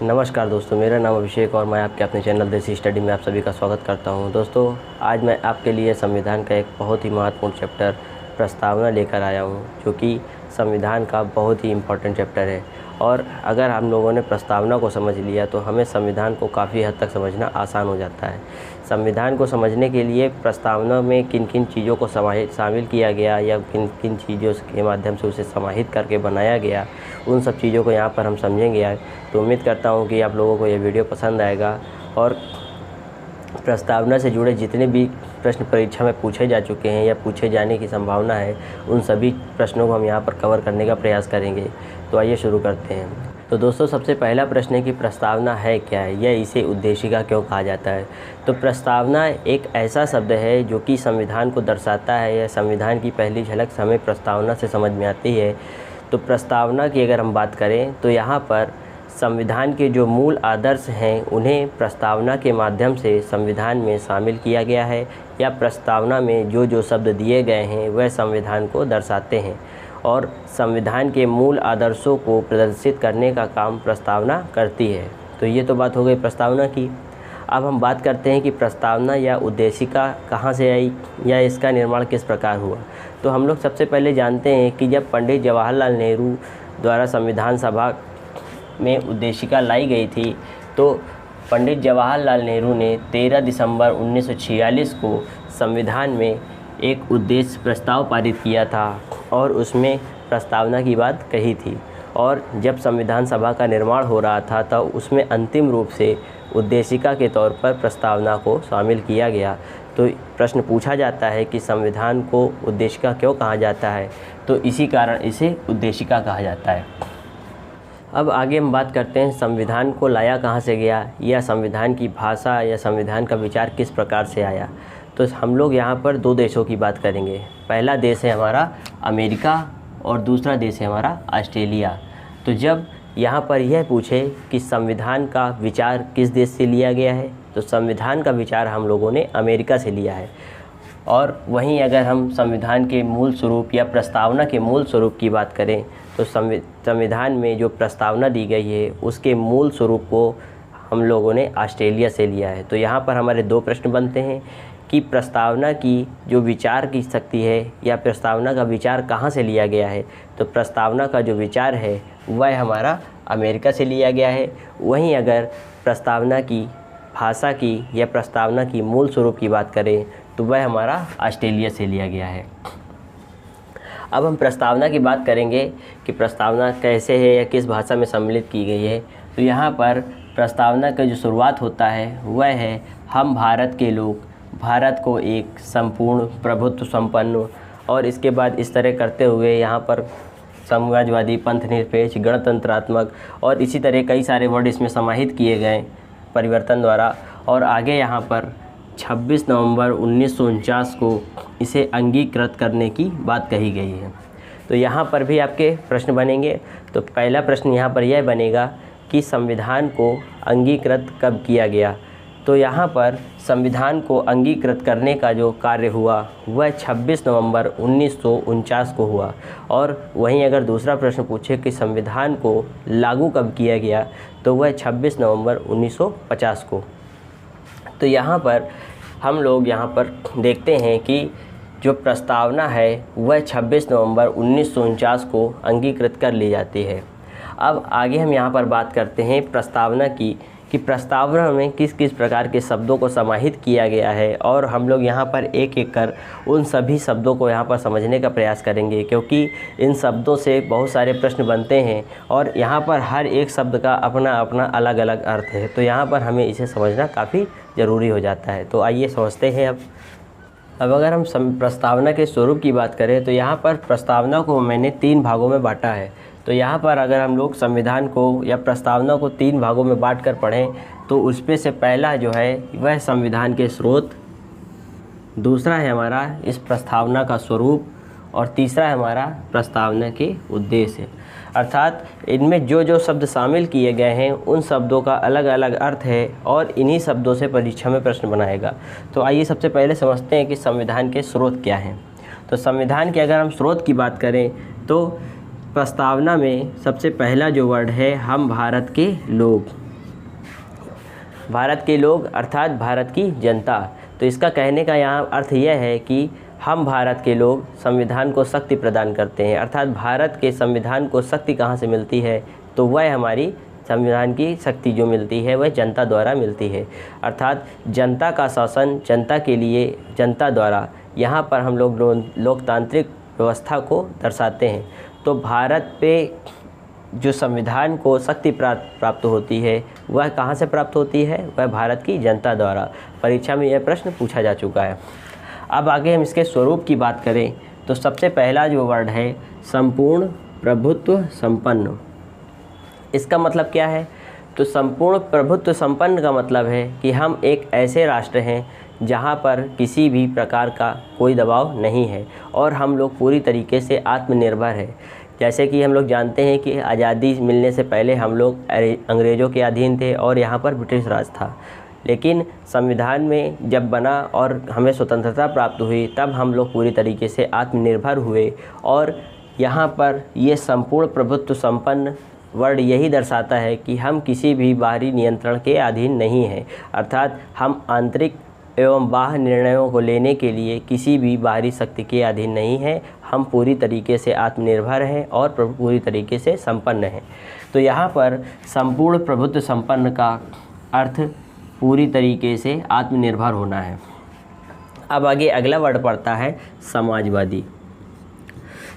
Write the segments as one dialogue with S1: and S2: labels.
S1: नमस्कार दोस्तों, मेरा नाम अभिषेक और मैं आपके अपने चैनल देसी स्टडी में आप सभी का स्वागत करता हूं। दोस्तों, आज मैं आपके लिए संविधान का एक बहुत ही महत्वपूर्ण चैप्टर प्रस्तावना लेकर आया हूं, जो कि संविधान का बहुत ही इम्पोर्टेंट चैप्टर है। और अगर हम लोगों ने प्रस्तावना को समझ लिया तो हमें संविधान को काफ़ी हद तक समझना आसान हो जाता है। संविधान को समझने के लिए प्रस्तावना में किन किन चीज़ों को शामिल किया गया या किन किन चीज़ों के माध्यम से उसे समाहित करके बनाया गया, उन सब चीज़ों को यहाँ पर हम समझेंगे। तो उम्मीद करता हूँ कि आप लोगों को ये वीडियो पसंद आएगा और प्रस्तावना से जुड़े जितने भी प्रश्न परीक्षा में पूछे जा चुके हैं या पूछे जाने की संभावना है, उन सभी प्रश्नों को हम यहाँ पर कवर करने का प्रयास करेंगे। तो आइए शुरू करते हैं। तो दोस्तों, सबसे पहला प्रश्न है कि प्रस्तावना है क्या है या इसे उद्देशिका क्यों कहा जाता है। तो प्रस्तावना एक ऐसा शब्द है जो कि संविधान को दर्शाता है या संविधान की पहली झलक हमें प्रस्तावना से समझ में आती है। तो प्रस्तावना की अगर हम बात करें तो यहाँ पर संविधान के जो मूल आदर्श हैं उन्हें प्रस्तावना के माध्यम से संविधान में शामिल किया गया है, या प्रस्तावना में जो जो शब्द दिए गए हैं वह संविधान को दर्शाते हैं और संविधान के मूल आदर्शों को प्रदर्शित करने का काम प्रस्तावना करती है। तो ये तो बात हो गई प्रस्तावना की। अब हम बात करते हैं कि प्रस्तावना या उद्देशिका कहाँ से आई या इसका निर्माण किस प्रकार हुआ। तो हम लोग सबसे पहले जानते हैं कि जब पंडित जवाहरलाल नेहरू द्वारा संविधान सभा में उद्देशिका लाई गई थी, तो पंडित जवाहरलाल नेहरू ने 13 दिसंबर 1946 को संविधान में एक उद्देश्य प्रस्ताव पारित किया था और उसमें प्रस्तावना की बात कही थी। और जब संविधान सभा का निर्माण हो रहा था तब उसमें अंतिम रूप से उद्देशिका के तौर पर प्रस्तावना को शामिल किया गया। तो प्रश्न पूछा जाता है कि संविधान को उद्देशिका क्यों कहा जाता है, तो इसी कारण इसे उद्देशिका कहा जाता है। अब आगे हम बात करते हैं संविधान को लाया कहाँ से गया, या संविधान की भाषा या संविधान का विचार किस प्रकार से आया। तो हम लोग यहाँ पर दो देशों की बात करेंगे। पहला देश है हमारा अमेरिका और दूसरा देश है हमारा ऑस्ट्रेलिया। तो जब यहाँ पर यह पूछे कि संविधान का विचार किस देश से लिया गया है, तो संविधान का विचार हम लोगों ने अमेरिका से लिया है। और वहीं अगर हम संविधान के मूल स्वरूप या प्रस्तावना के मूल स्वरूप की बात करें तो संविधान में जो प्रस्तावना दी गई है उसके मूल स्वरूप को हम लोगों ने ऑस्ट्रेलिया से लिया है। तो यहाँ पर हमारे दो प्रश्न बनते हैं कि प्रस्तावना की जो विचार की शक्ति है या प्रस्तावना का विचार कहाँ से लिया गया है। तो प्रस्तावना का जो विचार है वह हमारा अमेरिका से लिया गया है। वहीं अगर प्रस्तावना की भाषा की या प्रस्तावना की मूल स्वरूप की बात करें तो वह हमारा ऑस्ट्रेलिया से लिया गया है। अब हम प्रस्तावना की बात करेंगे कि प्रस्तावना कैसे है या किस भाषा में सम्मिलित की गई है। तो यहाँ पर प्रस्तावना का जो शुरुआत होता है वह है, हम भारत के लोग भारत को एक संपूर्ण प्रभुत्व संपन्न, और इसके बाद इस तरह करते हुए यहाँ पर समाजवादी, पंथनिरपेक्ष, गणतंत्रात्मक और इसी तरह कई सारे वर्ड इसमें समाहित किए गए परिवर्तन द्वारा। और आगे यहाँ पर 26 नवंबर 1949 को इसे अंगीकृत करने की बात कही गई है। तो यहाँ पर भी आपके प्रश्न बनेंगे। तो पहला प्रश्न यहाँ पर यह बनेगा कि संविधान को अंगीकृत कब किया गया। तो यहाँ पर संविधान को अंगीकृत करने का जो कार्य हुआ वह 26 नवंबर 1949 को हुआ। और वहीं अगर दूसरा प्रश्न पूछे कि संविधान को लागू कब किया गया, तो वह 26 नवंबर 1950 को। तो यहाँ पर हम लोग यहाँ पर देखते हैं कि जो प्रस्तावना है वह 26 नवंबर 1949 को अंगीकृत कर ली जाती है। अब आगे हम यहाँ पर बात करते हैं प्रस्तावना की, कि प्रस्तावना में किस किस प्रकार के शब्दों को समाहित किया गया है। और हम लोग यहाँ पर एक एक कर उन सभी शब्दों को यहाँ पर समझने का प्रयास करेंगे, क्योंकि इन शब्दों से बहुत सारे प्रश्न बनते हैं और यहाँ पर हर एक शब्द का अपना अपना अलग अलग अर्थ है। तो यहाँ पर हमें इसे समझना काफ़ी ज़रूरी हो जाता है। तो आइए समझते हैं। अब अगर हम प्रस्तावना के स्वरूप की बात करें तो यहाँ पर प्रस्तावना को मैंने 3 भागों में बांटा है। तो यहाँ पर अगर हम लोग संविधान को या प्रस्तावना को 3 भागों में बांट कर पढ़ें तो उसमें से पहला जो है वह संविधान के स्रोत, दूसरा है हमारा इस प्रस्तावना का स्वरूप, और तीसरा है हमारा प्रस्तावना के उद्देश्य। अर्थात इनमें जो जो शब्द शामिल किए गए हैं उन शब्दों का अलग अलग अर्थ है और इन्हीं शब्दों से परीक्षा में प्रश्न बनाएगा। तो आइए सबसे पहले समझते हैं कि संविधान के स्रोत क्या हैं। तो संविधान के अगर हम स्रोत की बात करें तो प्रस्तावना में सबसे पहला जो वर्ड है हम भारत के लोग, भारत के लोग अर्थात भारत की जनता। तो इसका कहने का यहाँ अर्थ यह है कि हम भारत के लोग संविधान को शक्ति प्रदान करते हैं, अर्थात भारत के संविधान को शक्ति कहाँ से मिलती है, तो वह हमारी संविधान की शक्ति जो मिलती है वह जनता द्वारा मिलती है। अर्थात जनता का शासन जनता के लिए जनता द्वारा, यहाँ पर हम लोग लोकतांत्रिक व्यवस्था को दर्शाते हैं। तो भारत पे जो संविधान को शक्ति प्राप्त होती है वह कहाँ से प्राप्त होती है, वह भारत की जनता द्वारा। परीक्षा में यह प्रश्न पूछा जा चुका है। अब आगे हम इसके स्वरूप की बात करें तो सबसे पहला जो वर्ड है संपूर्ण प्रभुत्व संपन्न। इसका मतलब क्या है, तो संपूर्ण प्रभुत्व संपन्न का मतलब है कि हम एक ऐसे राष्ट्र हैं जहाँ पर किसी भी प्रकार का कोई दबाव नहीं है और हम लोग पूरी तरीके से आत्मनिर्भर है। जैसे कि हम लोग जानते हैं कि आज़ादी मिलने से पहले हम लोग अंग्रेज़ों के अधीन थे और यहाँ पर ब्रिटिश राज था, लेकिन संविधान में जब बना और हमें स्वतंत्रता प्राप्त हुई तब हम लोग पूरी तरीके से आत्मनिर्भर हुए। और यहाँ पर ये संपूर्ण प्रभुत्व संपन्न वर्ड यही दर्शाता है कि हम किसी भी बाहरी नियंत्रण के अधीन नहीं हैं, अर्थात हम आंतरिक एवं बाह्य निर्णयों को लेने के लिए किसी भी बाहरी शक्ति के अधीन नहीं हैं। हम पूरी तरीके से आत्मनिर्भर हैं और पूरी तरीके से संपन्न हैं। तो यहाँ पर संपूर्ण प्रभुत्व संपन्न का अर्थ पूरी तरीके से आत्मनिर्भर होना है। अब आगे अगला वर्ड पड़ता है समाजवादी।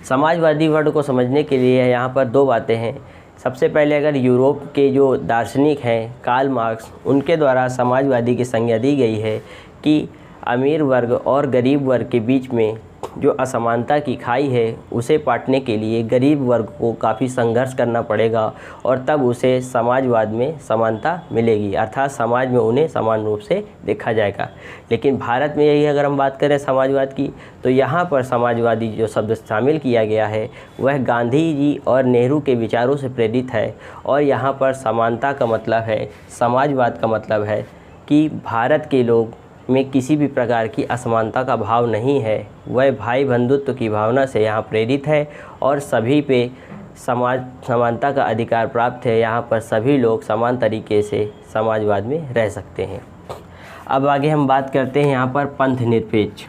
S1: समाजवादी वर्ड को समझने के लिए यहाँ पर दो बातें हैं। सबसे पहले अगर यूरोप के जो दार्शनिक हैं कार्ल मार्क्स, उनके द्वारा समाजवादी की संज्ञा दी गई है कि अमीर वर्ग और गरीब वर्ग के बीच में जो असमानता की खाई है उसे पाटने के लिए गरीब वर्ग को काफ़ी संघर्ष करना पड़ेगा और तब उसे समाजवाद में समानता मिलेगी, अर्थात समाज में उन्हें समान रूप से देखा जाएगा। लेकिन भारत में यही अगर हम बात करें समाजवाद की, तो यहाँ पर समाजवादी जो शब्द शामिल किया गया है वह गांधी जी और नेहरू के विचारों से प्रेरित है। और यहाँ पर समानता का मतलब है, समाजवाद का मतलब है कि भारत के लोग में किसी भी प्रकार की असमानता का भाव नहीं है, वह भाई बंधुत्व की भावना से यहाँ प्रेरित है और सभी पे समानता का अधिकार प्राप्त है। यहाँ पर सभी लोग समान तरीके से समाजवाद में रह सकते हैं। अब आगे हम बात करते हैं यहाँ पर पंथ निरपेक्ष।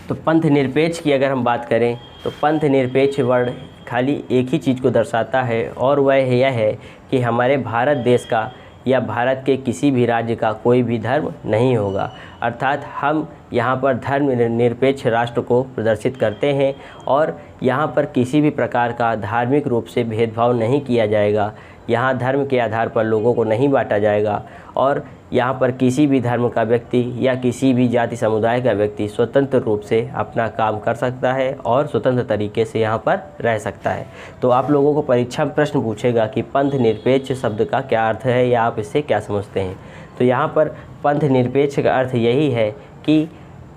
S1: तो पंथ निरपेक्ष की अगर हम बात करें तो पंथ निरपेक्ष वर्ड खाली एक ही चीज़ को दर्शाता है और वह यह है कि हमारे भारत देश का या भारत के किसी भी राज्य का कोई भी धर्म नहीं होगा, अर्थात हम यहाँ पर धर्म निरपेक्ष राष्ट्र को प्रदर्शित करते हैं और यहाँ पर किसी भी प्रकार का धार्मिक रूप से भेदभाव नहीं किया जाएगा। यहाँ धर्म के आधार पर लोगों को नहीं बांटा जाएगा और यहाँ पर किसी भी धर्म का व्यक्ति या किसी भी जाति समुदाय का व्यक्ति स्वतंत्र रूप से अपना काम कर सकता है और स्वतंत्र तरीके से यहाँ पर रह सकता है। तो आप लोगों को परीक्षा में प्रश्न पूछेगा कि पंथ निरपेक्ष शब्द का क्या अर्थ है या आप इससे क्या समझते हैं। तो यहाँ पर पंथ निरपेक्ष का अर्थ यही है कि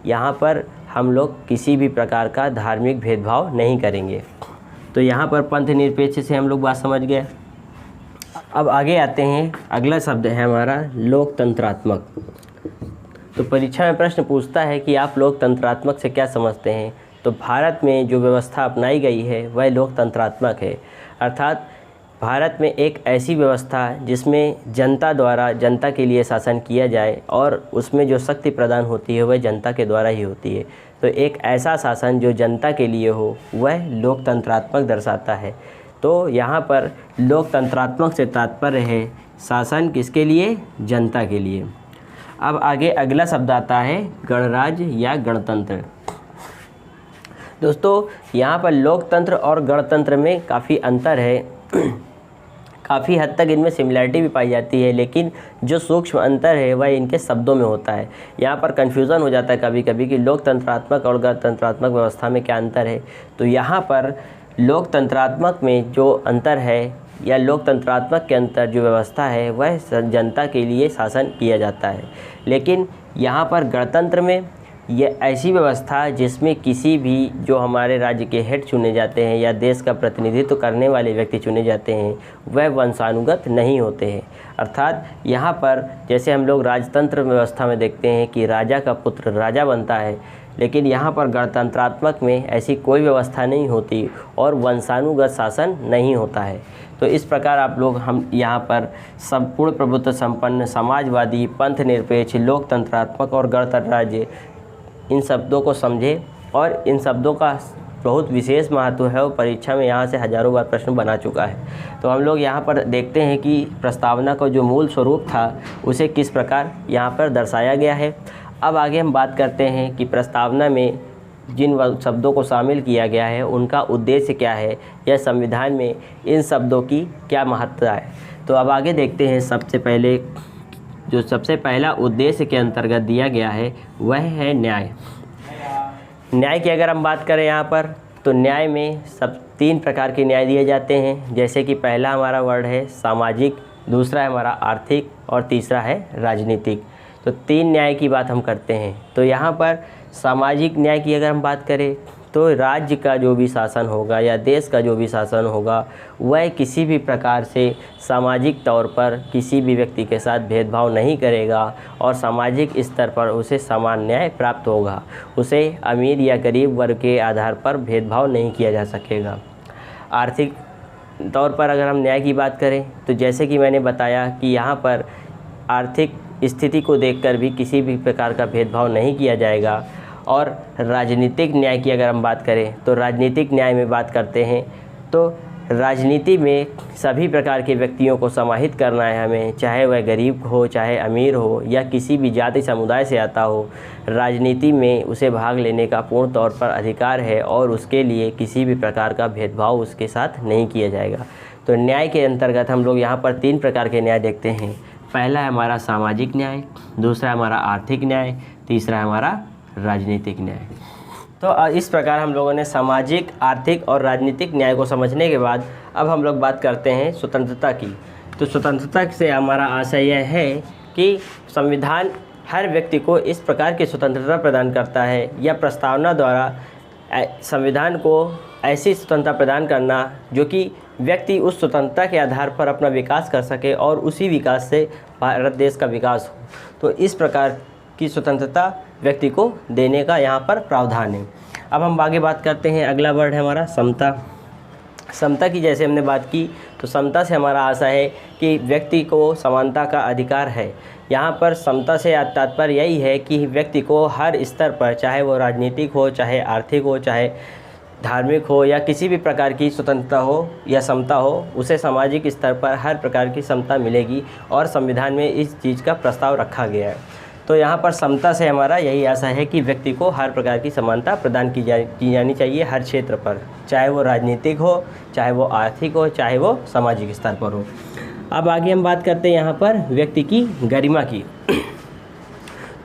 S1: यहाँ पर हम लोग किसी भी प्रकार का धार्मिक भेदभाव नहीं करेंगे। तो यहाँ पर पंथ निरपेक्ष से हम लोग बात समझ गए। अब आगे आते हैं, अगला शब्द है हमारा लोकतंत्रात्मक। तो परीक्षा में प्रश्न पूछता है कि आप लोकतंत्रात्मक से क्या समझते हैं। तो भारत में जो व्यवस्था अपनाई गई है वह लोकतंत्रात्मक है, अर्थात भारत में एक ऐसी व्यवस्था जिसमें जनता द्वारा जनता के लिए शासन किया जाए और उसमें जो शक्ति प्रदान होती है वह जनता के द्वारा ही होती है। तो एक ऐसा शासन जो जनता के लिए हो वह लोकतंत्रात्मक दर्शाता है। तो यहाँ पर लोकतंत्रात्मक से तात्पर्य है शासन किसके लिए, जनता के लिए। अब आगे अगला शब्द आता है गणराज्य या गणतंत्र। दोस्तों यहाँ पर लोकतंत्र और गणतंत्र में काफ़ी अंतर है। काफ़ी हद तक इनमें सिमिलरिटी भी पाई जाती है, लेकिन जो सूक्ष्म अंतर है वह इनके शब्दों में होता है। यहाँ पर कन्फ्यूज़न हो जाता है कभी कभी कि लोकतंत्रात्मक और गणतंत्रात्मक व्यवस्था में क्या अंतर है। तो यहाँ पर लोकतंत्रात्मक में जो अंतर है या लोकतंत्रात्मक के अंतर जो व्यवस्था है वह जनता के लिए शासन किया जाता है, लेकिन यहाँ पर गणतंत्र में यह ऐसी व्यवस्था जिसमें किसी भी जो हमारे राज्य के हेड चुने जाते हैं या देश का प्रतिनिधित्व करने वाले व्यक्ति चुने जाते हैं वह वंशानुगत नहीं होते हैं। अर्थात यहाँ पर जैसे हम लोग राजतंत्र व्यवस्था में देखते हैं कि राजा का पुत्र राजा बनता है, लेकिन यहाँ पर गणतंत्रात्मक में ऐसी कोई व्यवस्था नहीं होती और वंशानुगत शासन नहीं होता है। तो इस प्रकार आप लोग हम यहाँ पर संपूर्ण प्रभुत्व संपन्न, समाजवादी, पंथ निरपेक्ष, लोकतंत्रात्मक और गणतंत्र राज्य, इन शब्दों को समझे और इन शब्दों का बहुत विशेष महत्व है और परीक्षा में यहाँ से हज़ारों बार प्रश्न बना चुका है। तो हम लोग यहाँ पर देखते हैं कि प्रस्तावना का जो मूल स्वरूप था उसे किस प्रकार यहाँ पर दर्शाया गया है। अब आगे हम बात करते हैं कि प्रस्तावना में जिन शब्दों को शामिल किया गया है उनका उद्देश्य क्या है या संविधान में इन शब्दों की क्या महत्ता है। तो अब आगे देखते हैं। सबसे पहला उद्देश्य के अंतर्गत दिया गया है वह है न्याय। न्याय की अगर हम बात करें यहाँ पर, तो न्याय में सब 3 प्रकार के न्याय दिए जाते हैं। जैसे कि पहला हमारा वर्ड है सामाजिक, दूसरा है हमारा आर्थिक और तीसरा है राजनीतिक। तो 3 न्याय की बात हम करते हैं। तो यहाँ पर सामाजिक न्याय की अगर हम बात करें तो राज्य का जो भी शासन होगा या देश का जो भी शासन होगा वह किसी भी प्रकार से सामाजिक तौर पर किसी भी व्यक्ति के साथ भेदभाव नहीं करेगा और सामाजिक स्तर पर उसे समान न्याय प्राप्त होगा। उसे अमीर या गरीब वर्ग के आधार पर भेदभाव नहीं किया जा सकेगा। आर्थिक तौर पर अगर हम न्याय की बात करें तो जैसे कि मैंने बताया कि यहाँ पर आर्थिक स्थिति को देखकर भी किसी भी प्रकार का भेदभाव नहीं किया जाएगा। और राजनीतिक न्याय की अगर हम बात करें तो राजनीतिक न्याय में बात करते हैं तो राजनीति में सभी प्रकार के व्यक्तियों को समाहित करना है हमें, चाहे वह गरीब हो, चाहे अमीर हो या किसी भी जाति समुदाय से आता हो। राजनीति में उसे भाग लेने का पूर्ण तौर पर अधिकार है और उसके लिए किसी भी प्रकार का भेदभाव उसके साथ नहीं किया जाएगा। तो न्याय के अंतर्गत हम लोग यहाँ पर 3 प्रकार के न्याय देखते हैं। पहला है हमारा सामाजिक न्याय, दूसरा है हमारा आर्थिक न्याय, तीसरा है हमारा राजनीतिक न्याय। तो इस प्रकार हम लोगों ने सामाजिक, आर्थिक और राजनीतिक न्याय को समझने के बाद अब हम लोग बात करते हैं स्वतंत्रता की। तो स्वतंत्रता से हमारा आशय यह है कि संविधान हर व्यक्ति को इस प्रकार की स्वतंत्रता प्रदान करता है या प्रस्तावना द्वारा संविधान को ऐसी स्वतंत्रता प्रदान करना जो कि व्यक्ति उस स्वतंत्रता के आधार पर अपना विकास कर सके और उसी विकास से भारत देश का विकास हो। तो इस प्रकार की स्वतंत्रता व्यक्ति को देने का यहाँ पर प्रावधान है। अब हम आगे बात करते हैं। अगला वर्ड है हमारा समता। समता की जैसे हमने बात की तो समता से हमारा आशय है कि व्यक्ति को समानता का अधिकार है। यहाँ पर समता से तात्पर्य यही है कि व्यक्ति को हर स्तर पर, चाहे वो राजनीतिक हो, चाहे आर्थिक हो, चाहे धार्मिक हो या किसी भी प्रकार की स्वतंत्रता हो या समता हो, उसे सामाजिक स्तर पर हर प्रकार की समता मिलेगी और संविधान में इस चीज़ का प्रस्ताव रखा गया है। तो यहाँ पर समता से हमारा यही आशा है कि व्यक्ति को हर प्रकार की समानता प्रदान की जानी चाहिए हर क्षेत्र पर, चाहे वो राजनीतिक हो, चाहे वो आर्थिक हो, चाहे वो सामाजिक स्तर पर हो। अब आगे हम बात करते हैं यहाँ पर व्यक्ति की गरिमा की।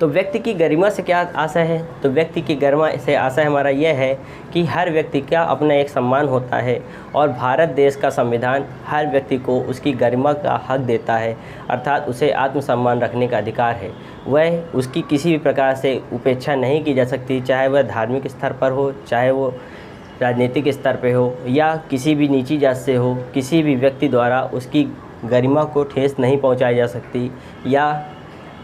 S1: तो व्यक्ति की गरिमा से क्या आशय है? तो व्यक्ति की गरिमा से आशय हमारा यह है कि हर व्यक्ति का अपना एक सम्मान होता है और भारत देश का संविधान हर व्यक्ति को उसकी गरिमा का हक देता है, अर्थात उसे आत्मसम्मान रखने का अधिकार है। वह उसकी किसी भी प्रकार से उपेक्षा नहीं की जा सकती, चाहे वह धार्मिक स्तर पर हो, चाहे वो राजनीतिक स्तर पर हो या किसी भी नीची जात से हो। किसी भी व्यक्ति द्वारा उसकी गरिमा को ठेस नहीं पहुँचाई जा सकती या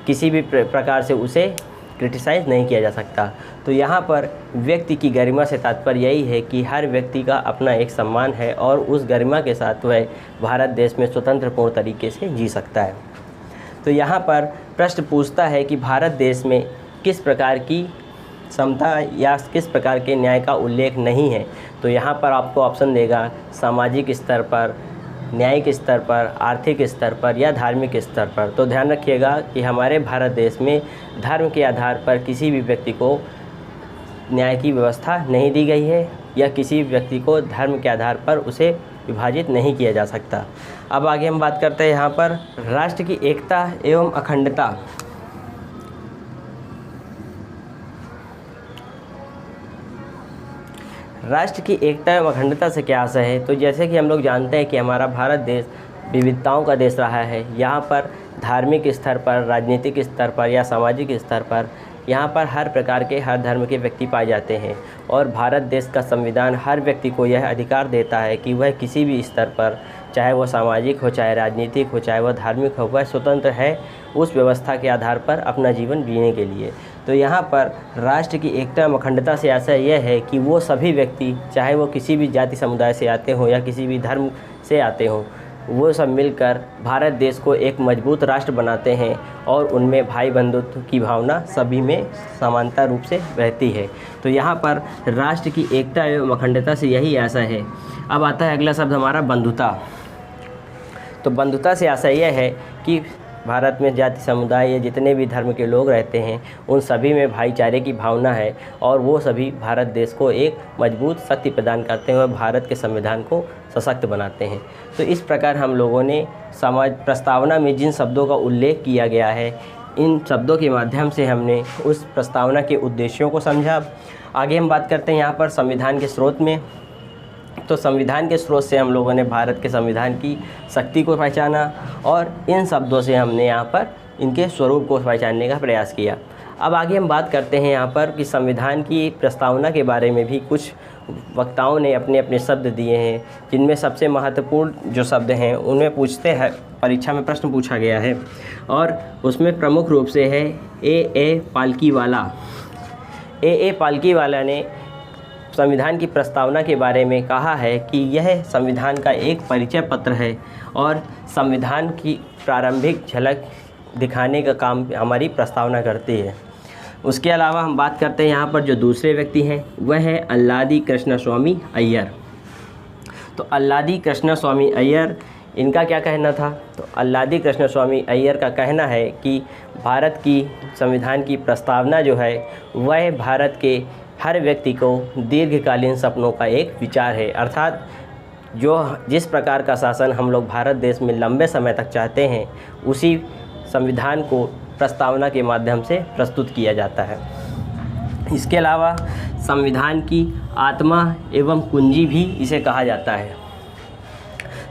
S1: किसी भी प्रकार से उसे क्रिटिसाइज़ नहीं किया जा सकता। तो यहाँ पर व्यक्ति की गरिमा से तात्पर्य यही है कि हर व्यक्ति का अपना एक सम्मान है और उस गरिमा के साथ वह भारत देश में स्वतंत्रपूर्ण तरीके से जी सकता है। तो यहाँ पर प्रश्न पूछता है कि भारत देश में किस प्रकार की समता या किस प्रकार के न्याय का उल्लेख नहीं है। तो यहाँ पर आपको ऑप्शन देगा सामाजिक स्तर पर, न्यायिक स्तर पर, आर्थिक स्तर पर या धार्मिक स्तर पर। तो ध्यान रखिएगा कि हमारे भारत देश में धर्म के आधार पर किसी भी व्यक्ति को न्याय की व्यवस्था नहीं दी गई है या किसी व्यक्ति को धर्म के आधार पर उसे विभाजित नहीं किया जा सकता। अब आगे हम बात करते हैं यहाँ पर राष्ट्र की एकता एवं अखंडता। राष्ट्र की एकता एवं अखंडता से क्या आशय है? तो जैसे कि हम लोग जानते हैं कि हमारा भारत देश विविधताओं का देश रहा है। यहाँ पर धार्मिक स्तर पर, राजनीतिक स्तर पर या सामाजिक स्तर पर यहाँ पर हर प्रकार के, हर धर्म के व्यक्ति पाए जाते हैं और भारत देश का संविधान हर व्यक्ति को यह अधिकार देता है कि वह किसी भी स्तर पर, चाहे वह सामाजिक हो, चाहे राजनीतिक हो, चाहे वह धार्मिक हो, वह स्वतंत्र है उस व्यवस्था के आधार पर अपना जीवन जीने के लिए। तो यहाँ पर राष्ट्र की एकता एवं अखंडता से आशय यह है कि वो सभी व्यक्ति, चाहे वो किसी भी जाति समुदाय से आते हों या किसी भी धर्म से आते हों, वो सब मिलकर भारत देश को एक मजबूत राष्ट्र बनाते हैं और उनमें भाई बंधुत्व की भावना सभी में समानता रूप से रहती है। तो यहाँ पर राष्ट्र की एकता एवं अखंडता से यही आशा है। अब आता है अगला शब्द हमारा बंधुता। तो बंधुता से आशा यह है कि भारत में जाति समुदाय या जितने भी धर्म के लोग रहते हैं उन सभी में भाईचारे की भावना है और वो सभी भारत देश को एक मजबूत शक्ति प्रदान करते हैं और भारत के संविधान को सशक्त बनाते हैं। तो इस प्रकार हम लोगों ने समाज प्रस्तावना में जिन शब्दों का उल्लेख किया गया है, इन शब्दों के माध्यम से हमने उस प्रस्तावना के उद्देश्यों को समझा। आगे हम बात करते हैं यहाँ पर संविधान के स्रोत में। तो संविधान के स्रोत से हम लोगों ने भारत के संविधान की शक्ति को पहचाना और इन शब्दों से हमने यहाँ पर इनके स्वरूप को पहचानने का प्रयास किया। अब आगे हम बात करते हैं यहाँ पर कि संविधान की प्रस्तावना के बारे में भी कुछ वक्ताओं ने अपने अपने शब्द दिए हैं, जिनमें सबसे महत्वपूर्ण जो शब्द हैं उनमें पूछते हैं, परीक्षा में प्रश्न पूछा गया है और उसमें प्रमुख रूप से है ए पालकीवाला। ए पालकीवाला ने संविधान की प्रस्तावना के बारे में कहा है कि यह संविधान का एक परिचय पत्र है और संविधान की प्रारंभिक झलक दिखाने का काम हमारी प्रस्तावना करती है। उसके अलावा हम बात करते हैं यहाँ पर जो दूसरे व्यक्ति हैं वह है अल्लादी कृष्णस्वामी अय्यर। तो अल्लादी कृष्णस्वामी अय्यर, इनका क्या कहना था? तो अल्लादी कृष्णस्वामी अय्यर का कहना है कि भारत की संविधान की प्रस्तावना जो है वह भारत के हर व्यक्ति को दीर्घकालीन सपनों का एक विचार है। अर्थात जिस प्रकार का शासन हम लोग भारत देश में लंबे समय तक चाहते हैं, उसी संविधान को प्रस्तावना के माध्यम से प्रस्तुत किया जाता है। इसके अलावा संविधान की आत्मा एवं कुंजी भी इसे कहा जाता है।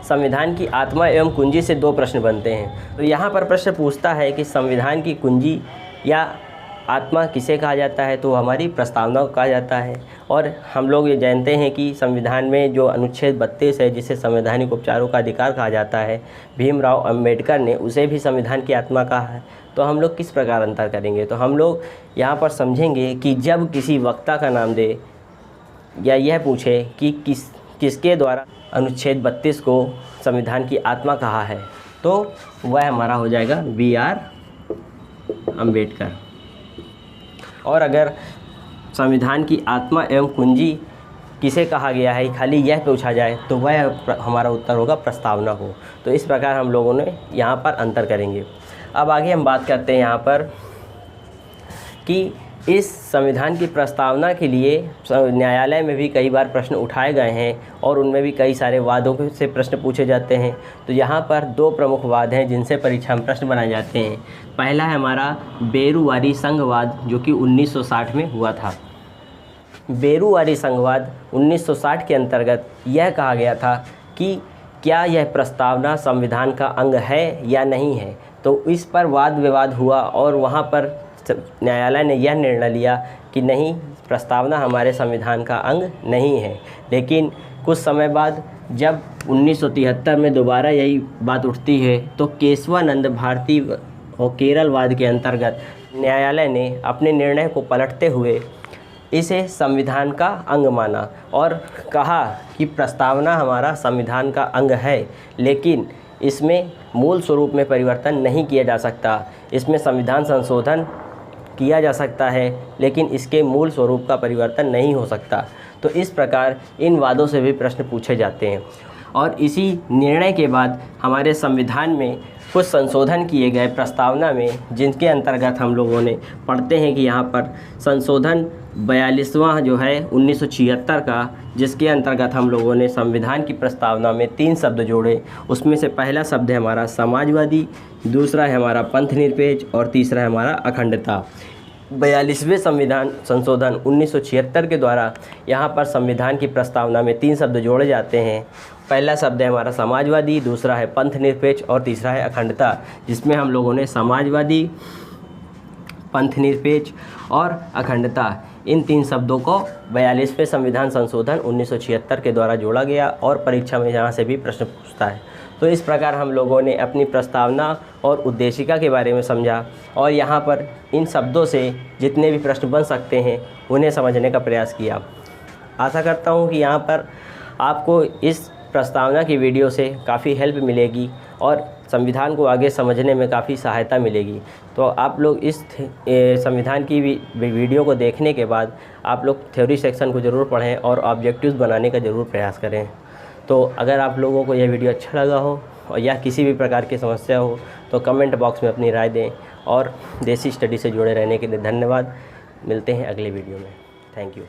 S1: संविधान की आत्मा एवं कुंजी से दो प्रश्न बनते हैं। तो यहाँ पर प्रश्न पूछता है कि संविधान की कुंजी या आत्मा किसे कहा जाता है? तो हमारी प्रस्तावना को कहा जाता है। और हम लोग ये जानते हैं कि संविधान में जो अनुच्छेद 32 है, जिसे संवैधानिक उपचारों का अधिकार कहा जाता है, भीमराव अंबेडकर ने उसे भी संविधान की आत्मा कहा है। तो हम लोग किस प्रकार अंतर करेंगे? तो हम लोग यहाँ पर समझेंगे कि जब किसी वक्ता का नाम दे या यह पूछे कि किसके द्वारा अनुच्छेद 32 को संविधान की आत्मा कहा है, तो वह हमारा हो जाएगा BR अम्बेडकर। और अगर संविधान की आत्मा एवं कुंजी किसे कहा गया है, खाली यह पूछा जाए, तो वह हमारा उत्तर होगा प्रस्तावना को। तो इस प्रकार हम लोगों ने यहाँ पर अंतर करेंगे। अब आगे हम बात करते हैं यहाँ पर कि इस संविधान की प्रस्तावना के लिए न्यायालय में भी कई बार प्रश्न उठाए गए हैं और उनमें भी कई सारे वादों से प्रश्न पूछे जाते हैं। तो यहाँ पर दो प्रमुख वाद हैं जिनसे परीक्षा में प्रश्न बनाए जाते हैं। पहला है हमारा बेरुवारी संघवाद, जो कि 1960 में हुआ था। बेरुवारी संघवाद 1960 के अंतर्गत यह कहा गया था कि क्या यह प्रस्तावना संविधान का अंग है या नहीं है। तो इस पर वाद विवाद हुआ और वहाँ पर न्यायालय ने यह निर्णय लिया कि नहीं, प्रस्तावना हमारे संविधान का अंग नहीं है। लेकिन कुछ समय बाद जब 1973 में दोबारा यही बात उठती है, तो केशवानंद भारती और केरलवाद के अंतर्गत न्यायालय ने अपने निर्णय को पलटते हुए इसे संविधान का अंग माना और कहा कि प्रस्तावना हमारा संविधान का अंग है, लेकिन इसमें मूल स्वरूप में परिवर्तन नहीं किया जा सकता। इसमें संविधान संशोधन किया जा सकता है, लेकिन इसके मूल स्वरूप का परिवर्तन नहीं हो सकता। तो इस प्रकार इन वादों से भी प्रश्न पूछे जाते हैं। और इसी निर्णय के बाद हमारे संविधान में कुछ संशोधन किए गए प्रस्तावना में, जिनके अंतर्गत हम लोगों ने पढ़ते हैं कि यहाँ पर संशोधन 42वां जो है 1976 का, जिसके अंतर्गत हम लोगों ने संविधान की प्रस्तावना में 3 शब्द जोड़े। उसमें से पहला शब्द है हमारा समाजवादी, दूसरा है हमारा पंथ निरपेक्ष और तीसरा है हमारा अखंडता। 42वें संविधान संशोधन 1976 के द्वारा यहाँ पर संविधान की प्रस्तावना में 3 शब्द जोड़े जाते हैं। पहला शब्द है हमारा समाजवादी, दूसरा है पंथ निरपेक्ष और तीसरा है अखंडता, जिसमें हम लोगों ने समाजवादी, पंथ निरपेक्ष और अखंडता, इन 3 शब्दों को 42वें संविधान संशोधन 1976 के द्वारा जोड़ा गया और परीक्षा में यहाँ से भी प्रश्न पूछता है। तो इस प्रकार हम लोगों ने अपनी प्रस्तावना और उद्देशिका के बारे में समझा और यहाँ पर इन शब्दों से जितने भी प्रश्न बन सकते हैं उन्हें समझने का प्रयास किया। आशा करता हूँ कि यहाँ पर आपको इस प्रस्तावना की वीडियो से काफ़ी हेल्प मिलेगी और संविधान को आगे समझने में काफ़ी सहायता मिलेगी। तो आप लोग इस संविधान की वीडियो को देखने के बाद आप लोग थ्योरी सेक्शन को ज़रूर पढ़ें और ऑब्जेक्टिव्स बनाने का ज़रूर प्रयास करें। तो अगर आप लोगों को यह वीडियो अच्छा लगा हो और या किसी भी प्रकार की समस्या हो तो कमेंट बॉक्स में अपनी राय दें। और देसी स्टडी से जुड़े रहने के लिए धन्यवाद। मिलते हैं अगले वीडियो में। Thank you.